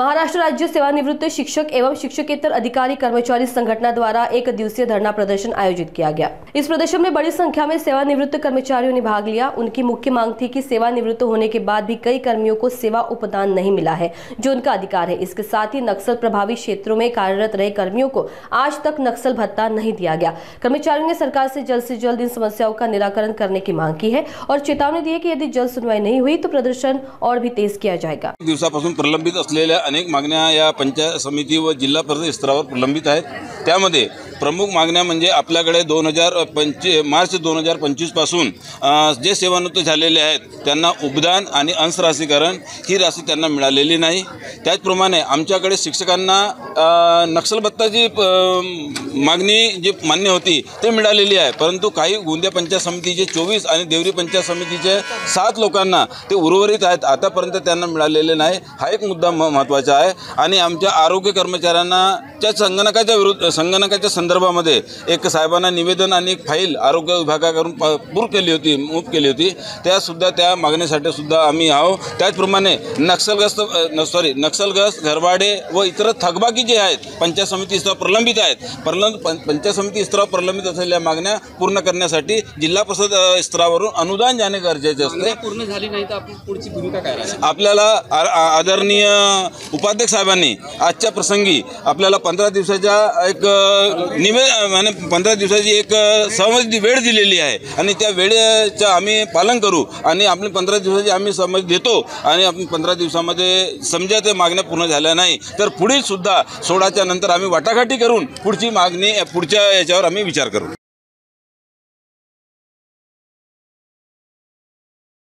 महाराष्ट्र राज्य सेवानिवृत्त शिक्षक एवं शिक्षकेतर अधिकारी कर्मचारी संगठन द्वारा एक दिवसीय धरना प्रदर्शन आयोजित किया गया। इस प्रदर्शन में बड़ी संख्या में सेवानिवृत्त कर्मचारियों ने भाग लिया। उनकी मुख्य मांग थी कि सेवानिवृत्त होने के बाद भी कई कर्मियों को सेवा उपदान नहीं मिला है, जो उनका अधिकार है। इसके साथ ही नक्सल प्रभावित क्षेत्रों में कार्यरत रहे कर्मियों को आज तक नक्सल भत्ता नहीं दिया गया। कर्मचारियों ने सरकार से जल्द इन समस्याओं का निराकरण करने की मांग की है और चेतावनी दी है कि यदि जल्द सुनवाई नहीं हुई तो प्रदर्शन और भी तेज किया जाएगा। दिवसापासून प्रलंबित असलेल्या अनेक मागण्या या पंचायत समिती व जिल्हा परिषद स्तरावर प्रलंबित आहेत। त्यामध्ये प्रमुख मागण्या म्हणजे आपल्याकडे मार्च 2025 पासून जे सेवानिवृत्त झालेले आहेत त्यांना उपदान आणि अंश राशीकरण ही राशी त्यांना मिळालेली नाही। त्याचप्रमाणे आमच्याकडे शिक्षकांना नक्षल भत्ताची मागणी जी मान्य होती ते मिळालेली आहे, परंतु काही गोंदिया पंचायत समितीचे 24 आणि देवरी पंचायत समितीचे 7 लोकांना ते उर्वरित आहेत, आतापर्यंत त्यांना मिळालेले नाही। हा एक मुद्दा महत्त्वाचा आहे। आणि आमच्या आरोग्य कर्मचाऱ्यांना त्या संगणकाच्या संदर्भामध्ये एक साहेबांना निवेदन आणि एक फाईल आरोग्य विभागाकडून मूव केली होती त्या मागणीसाठी सुद्धा आम्ही आहोत। त्याचप्रमाणे नक्षलग्रस्त घरवाडे व इतर थकबाकी जे आहेत पंचायत समिती स्तरावर प्रलंबित आहेत, पंचायत समिती स्तरावर प्रलंबित असलेल्या मागण्या पूर्ण करण्यासाठी जिल्हा परिषद स्तरावरून अनुदान जाणे गरजेचे असते। पूर्ण झाली नाही तर आपण पुढची भूमिका काय राहील? आपल्याला आदरणीय उपाध्यक्ष साहेबांनी आजच्या प्रसंगी आपल्याला 15 दिवसाच्या एक 15 दिवसाची एक सहमती वेळ दिलेली आहे आणि त्या वेळेचं आम्ही पालन करू आणि आपली 15 दिवसाची आम्ही सहमती देतो आणि आपण 15 दिवसामध्ये समजा ते मागण्या पूर्ण झाल्या नाही तर पुढील सुद्धा 16च्या नंतर आम्ही वाटाघाटी करून पुढची मागणी पुढच्या याच्यावर आम्ही विचार करू।